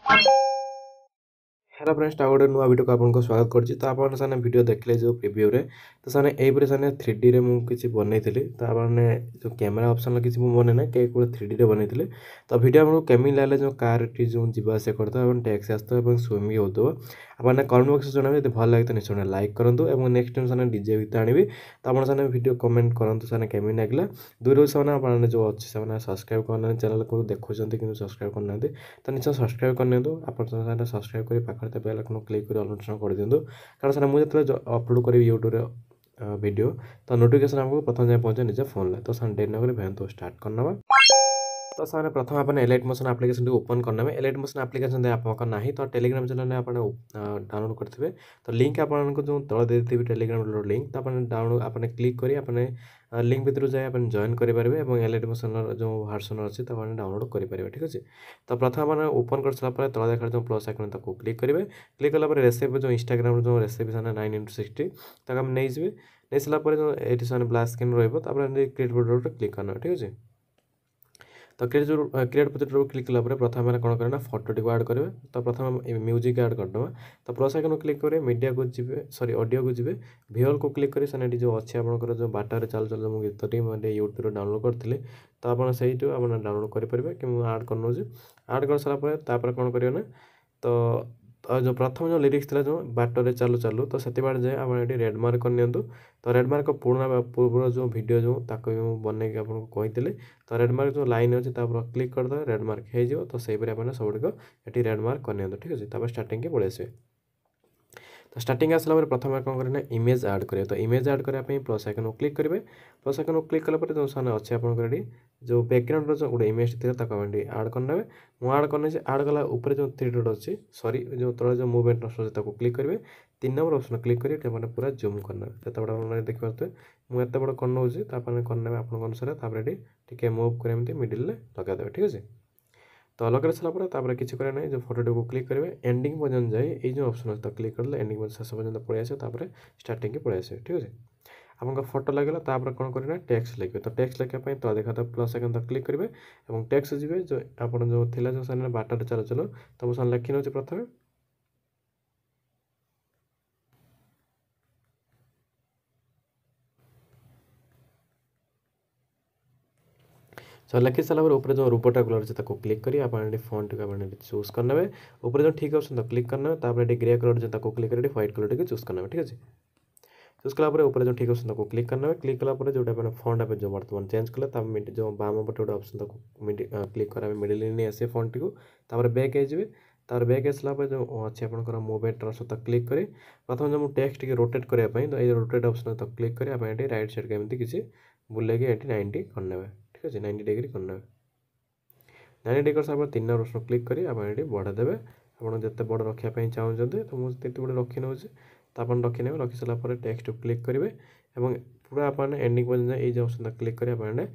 Hello friends गोटे नुआ video को आपको स्वागत करुँच तो आपने साने वीडियो देखले जो प्रिव्यू रे तो साने एपरे साने 3D रे मु किछि बनेइथिली तो आपने जो कैमरा ऑप्शन किछि मु बने ना के को 3D रे बनेइथिली तो वीडियो हमको केमिन लागले जो कार टी जो जिबा से करतो एवं टैक्सी आस्तो एवं स्विमिंग होतो आपने कमेंट बॉक्स जणाबे यदि भल लागे तो निश्चय लाइक करंतु एवं नेक्स्ट टाइम साने डीजे गीत आनिबी तो आपन साने वीडियो कमेंट करंतु साने केमिन लागला दूर साने आपन जो अछि साने सब्सक्राइब करना चैनल को देखुचंती कि सब्सक्राइब करना तो निश्चय सब्सक्राइब करने आप सब्सक्राइब कर पाखे बेल आइकन क्लिक कर ऑल ऑप्शन कर दिंतु कारण सर मुझे अपलोड करी यूट्यूब वीडियो तो नोटिफिकेशन आपको प्रथम जाए पहुंचे निज फोन तो सर डेट नगर भैन तो स्टार्ट करना तो सामने प्रथम अपन एलाइट मोशन एप्लिकेशन ओपन करना एलाइट मोशन एप्लिकेशन आपका ना तो टेलीग्राम चैनल आप डाउनलोड करेंगे तो लिंक आपको जो तल देती टेलीग्राम लिंक तो डाउनलोड आपने क्लिक करी आपने लिंक भर जाए आप जॉइन करेंगे और एलाइट मोशन जो वर्सन अच्छी तो डाउनलोड करेंगे ठीक अच्छे तो प्रथम आप ओपन कर सारा तला देखा जो प्लस आइकन तक क्लिक करेंगे क्लिक कला रेसिपी जो इंस्टाग्राम जो रेसिपी 9x60 तक आप नहीं जाए नहीं सारापर जो ये ब्लैक स्क्रीन रही क्रिएट वीडियो क्लिक करना ठीक अच्छे तो क्रिएट प्रोजेक्ट क्लिक कला प्रथम मैंने कौन करें फोटो टी ऐड करेंगे तो प्रथम म्यूजिक ऐड करदे तो प्लस आइकन क्लिक करेंगे मीडिया को जी सॉरी ऑडियो को जी भिजुअल को क्लिक करें सेने जो अच्छे आपंकर जो बाटर चल चल मुझे गीतटी मैंने यूट्यूब डाउनलोड करी तो आप डाउनलोड करेंगे कि मुझे आड कर आड कर सारापर कौन करेंगे ना तो जो प्रथम जो लिरिक्स था जो बाटर चालू चालू तो से जाए आप रेड मार्क कर तो रेड मार्क पुराना पूर्व जो वीडियो जो बनई आपको कही तो रेड मार्क जो लाइन अच्छी क्लिक करदे रेड मार्क हो तो से सब ये रेड मार्क कर ठीक अच्छे स्टार्टिंग के पलि आसवे तो स्टार्टिंग आसला प्रथम कौन करें इमेज ऐड करें तो इमेज ऐड करने प्लस आइकन को क्लिक करेंगे प्लस आइकन को क्लिक कलापर जो सामने अच्छे आप जो बैकग्राउंड जो गोटे इमेज थी आड करने मुझे आड करने आड कला जो 3 डॉट अच्छी सॉरी जो तले जो मूवमेंट क्लिक करेंगे 3 नंबर ऑप्शन क्लिक करेंगे पूरा जूम करना जो देखिए मुझे बड़ा करनौर करने आप अनुसार टे मुव कर मिडिल लगादेवे ठीक अच्छे तो लगे सारापर किसी करें ना जो फोटो को क्लिक करेंगे एंडिंग पर्यटन जाए ये जो ऑप्शन अच्छे तो क्लिक कर एंडिंग शेष पर्यटन पलि आसे स्टार्टिंग के पलि आसे ठीक अच्छे आपको फोटो लगे कौन करना टेक्स्ट लिखे तो टेक्स्ट लिखापी तो देखा था प्लस आइकन तो क्लिक करेंगे और टेक्स्ट जी जो आप जो थी जो सामने बाटर चल चलो तो मुझे लिखी नौ प्रथम सो लिखि सारापर ऊपर जो रूपटा कलर अच्छे क्लिक करी आप फॉन्ट को चूज करने ऊपर जो ठीक ऑप्शन तो क्लिक करना ग्रे कलर जो क्लिक कर व्हाइट कलर टी चूज करना ठीक अच्छे चूज कलापर ऊपर जो ठीक ऑप्शन को क्लिक करना क्लिक कलापर जो फॉन्ट आप जो बर्तमान चेंज कले जो बाम पटे गोटे ऑप्शन तक क्लिक कर मिडिल नहीं आसे फॉन्ट टी बैक आइए तार बैक आसला जो अच्छे आपंकर मूवमेंट सहित क्लिक करी प्रथम जो मुझे टेक्स्ट टी रोटेट करने तो ये रोटेट ऑप्शन तो क्लिक करी आप राइट साइड के एमती किसी बुलेगी ये 90 करने ठीक अच्छे 90 डिग्री करने 90 डिग्री कर 3 नंबर ऑप्शन क्लिक करी आप बढ़ा देवे आप जिते बड़ रखापी चाहते तो मुझे बड़े रखी नौ तो आप रखी ने रखी सारापर टेक्स्ट क्लिक करेंगे और पूरा आप एंडिंग पर्यटन ये ऑप्शन तक क्लिक करेंगे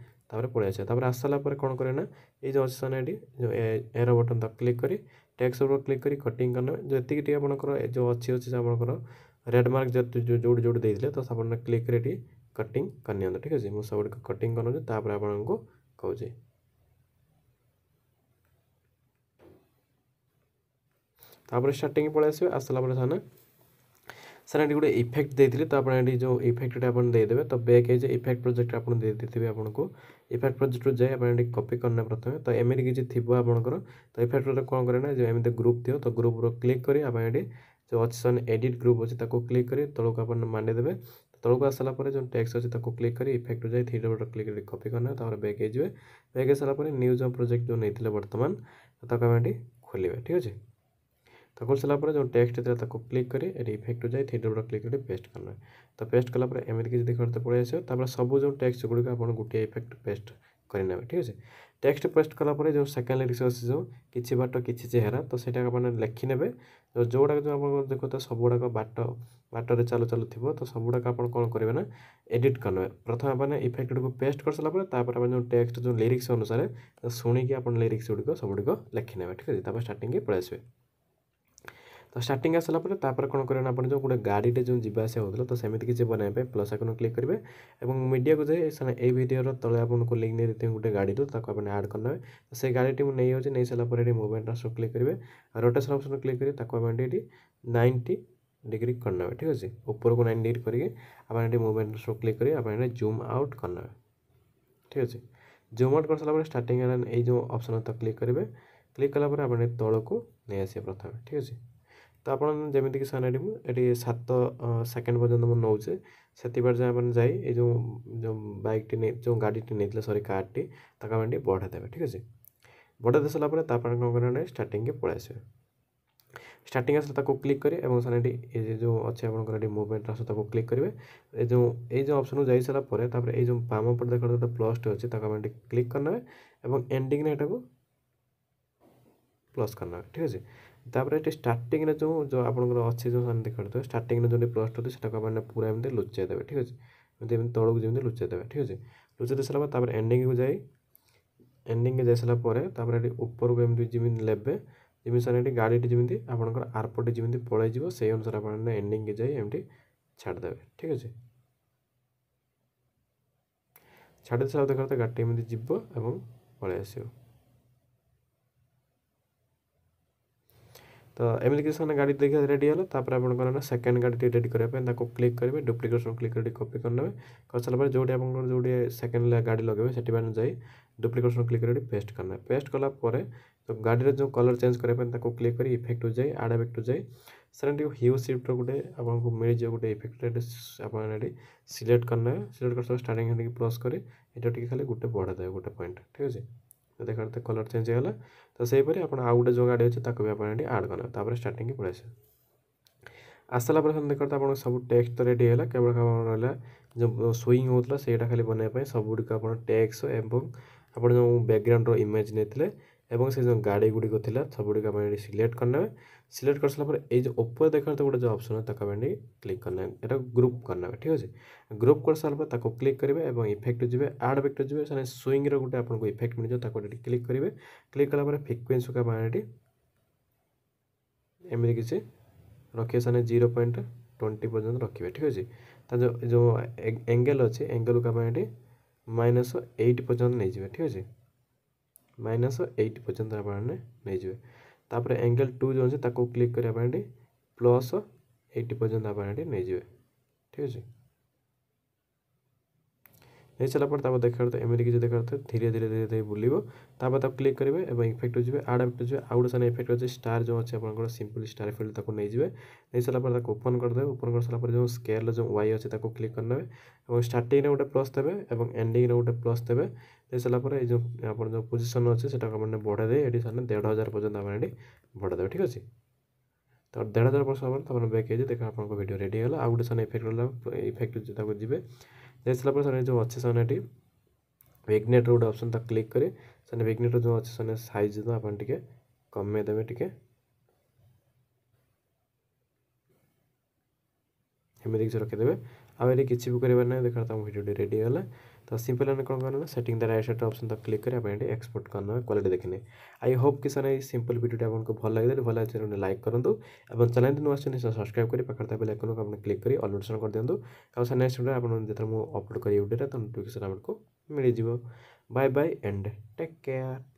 पलि आसे आस सारापर कौन करें ना ये जो अच्छे ये जो एरो बटन तक क्लिक करी टेक्स्ट ऊपर क्लिक करी कटिंग करने जो ये आपंकर जो अच्छी अच्छे आपंकर रेड मार्क जो जोड़ देते तो आप क्लिक कर कटिंग कर ठीक अच्छे मुझे सब कटिंग कर आपको कहूँ तापर स्टार्टिंग पलि आसवे आसला सामने सर ये गोटे इफेक्ट देते तो आप जो इफेक्ट देदेवे तो बैक है इफेक्ट प्रोजेक्ट आप देते आपको इफेक्ट प्रोजेक्ट जाए आप कॉपी करना प्रथम तो एमती किसी थी आपंकर तो इफेक्ट कौन करें जो एमती ग्रुप थी तो ग्रुप क्लिक कर जो अच्छे एडिट ग्रुप अच्छे क्लिक कर तौक आप मांडेदेवे तौक आसापर जो टैक्स अच्छे क्लिक कर इफेक्ट जाए 3 डॉट क्लिक कर कॉपी करना बैक है बैक सारापर न्यू जो प्रोजेक्ट जो नहीं बर्तमान तो खोलेंगे ठीक अच्छे तो खोल सारापर जो टेक्स्ट था क्लिक करी इफेक्ट जाए 3 डॉट क्लिक कर पेस्ट करना तो पेस्ट कलापर एमती किसी देखते पलि आस सब जो टेक्स्ट गुड़िक आप गोटे इफेक्ट पेस्ट करने ठीक अच्छे टेक्स्ट पेस्ट कलापर जो सेकेंड लिरिक्स अच्छे जो किसी बाट किसी चेहरा तो सहीटा आप लिखिने जो गुड़ाक जो आप देखते सब गुड़ाक बाटर चालू चालू थी तो सब गुड़ाक आप कौन करेंगे ना एडिट करने प्रथम आपने इफेक्ट को पेस्ट कर सारापर जो टेक्स्ट जो लिरिक्स अनुसार शुणिकी आप लिरिक्स गुड़िक सब गुड़िक लिखिने ठीक है स्टार्टिंग के पलि आसवे तो स्टार्टिंग आसला कौन करेंगे आप जो गोटे गाड़ीटे जो जावास होता तो सेमती किसी बनवाई प्लस आइकन क्लिक करेंगे और मीडिया को जाए ये भिडियो तले आपको लिंक नहीं देते गोटे गाड़ी तो आड करने तो से गाड़ी मुझे नहीं जाऊँगी नहीं सारापर मूवमेंट ट्रांसफर क्लिक करेंगे रोटेशन ऑप्शन क्लिक करेंगे 90 डिग्री करना ठीक अच्छे ऊपर को 90 डिग्री करके मूवमेंट ट्रांसफर क्लिक करेंगे जूम आउट करना ठीक अच्छे जूम आउट कर सारा स्टार्टिंग ये जो ऑप्शन तो क्लिक करेंगे क्लिक कलापर आप तौल को नहीं आसे प्रथम ठीक अच्छे तो आपन जमीक सामने ये 7 सेकेंड पर्यटन मुझे नौचे से बार जाए जो बाइक टी जो गाड़ी टी नहीं सॉरी कार टी बढ़ा देवे ठीक अच्छे बढ़ा दे सारापर कौन करेंगे स्टार्टिंग के पलि आस स्टार्टिंग आस क्लिक करेंगे सामने ये जो अच्छे आप मूवमेंट ट्रांसफर क्लिक करेंगे जो ऑप्शन जा सारापर ये जो बाम पटे देखा गोटे प्लस टे अच्छे क्लिक करना और एंडिंग ने यहाँ प्लस करना ठीक अच्छे तापर ये स्टार्टिंग जो जो आपंकर अच्छे जो देखते स्टार्टिंग जो प्लस टे से पूरा एमती लुचाई देवे ठीक अच्छे तौक जमी लुचाई देवे ठीक अच्छे लुचाई दे सारा एंडिंग को जाए एंडिंग जा सारापर ऊपर को एमती जमी लेबे जमी सारे गाड़ी जमी आपंकर आरपटे जमी पलैज से अनुसार आप एंडिंग के जाए एमती छाड़देवे ठीक अच्छे छाड़ी सारा देखते गाड़ी एमती जीव और पलि आस तो एमती किसी गाड़ी देखा रेडी है तापर आप सेकेंड गाड़ी रेडी करने क्लिक करेंगे डुप्लिकेशन क्लिक कर कॉपी करने कर सारापर जो जो सेकेंड गाड़ी लगे से जाए डुप्लिकेशन क्लिक कर पेस्ट करना पेस्ट कलापर तो गाड़ी जो कलर चेंज करने क्लिक कर इफेक्ट जाए आड इफेक्ट जाए सर ह्यू शिफ्ट गोटे आपको मिल जाए गोटे इफेक्ट आप सिलेक्ट करना सिलेक्ट कर स्टार्टिंग प्लस कर ये खाली गोटे बढ़ा देवे गोटे पॉइंट ठीक अच्छे तो देखते कलर चेंज होगा तो सहीपरि आप आउ गोटे जो गाड़ी अच्छे भी आप आड करना स्टार्टिंग पलि आस आसला देखते आप सब टेक्स्ट तो रेडी है केवल रहा जो स्विंग होता है खाली बनवाई सब गुड़िक आप टेक्स्ट एवं आप जो बैकग्राउंड इमेज नहीं एवं से जो गाड़ी गुड़िक थी सब गुड़िक आप सिलेक्ट करना सिलेक्ट कर सारापर ये जो ऊपर देखा गोटे जो ऑप्शन है क्लिक करना है ग्रुप करना ठीक अच्छे ग्रुप कर सारापर क्लिक करेंगे और इफेक्ट जी आड इफेक्ट जी से स्विंग रोटे आपको इफेक्ट मिल जाए क्लिक करेंगे क्लिक कलापर फ्रिक्वेंसी को आप एमती किसी रखिए साने 0.20 पर्यटन रखिए ठीक अच्छे तो जो एंगल अच्छे एंगल को आप -8 पर्यटन नहीं जाए ठीक अच्छे -8 पर्यटन आप नहीं जाए तापर एंगल 2 जो अच्छे क्लिक कर +80 पर्यटन आप नहीं जाए ठीक अच्छे नहीं सारापर देखते एमती किसी देखते धीरे धीरे धीरे धीरे बुलो तापर क्लिक करेंगे और इफेक्ट जी आड इफेक्ट जी आउ गोटे इफेक्ट अच्छे स्टार जो अच्छे आप सिंपल स्टार फिल्ड नहीं जाए नहीं सारापर ओपन करदे ओपन कर सारापर जो स्केल जो वाई अच्छे क्लिक करने और स्टार्टिंग गोटे प्लस देवे और एंडिंग गोटे प्लस देवे नहीं सारापर जो आप जो पोजिशन अच्छे से बढ़ा दे ये सामने 1500 पर्यटन आप बढ़ा देवे ठीक अच्छे तो 1500 पर बैक देखा आप वीडियो रेडी है आउ गोटे सामने इफेक्ट जी जाई सारापर सामने जो अच्छे सामने विग्नेटर गोटे ऑप्शन क्लिक करें सामने विग्नेटर जो अच्छे सामने साइज तो आप कमे देवे टी एमती किसी रखीदे आउ ये किसी भी करें ना देखा वीडियो रेडी है तो सिंपल मैंने कौन करना setting the right side option click करें एक्सपोर्ट करना क्वालिटी देखने आई होप कि सर सिंपल वीडियो आपको भल लगे भल लगे लाइक करूँ और चैनल नुआ सब्सक्राइब कर पाखे बेल आइकन को क्लिक कर ऑल नोटिफिकेशन कर दिखाँ और सर नेक्स्ट वीडियो आप जो अपलोड करी वीडियो तो नोटिफिकेशन आपको मिल जाए bye bye and take care.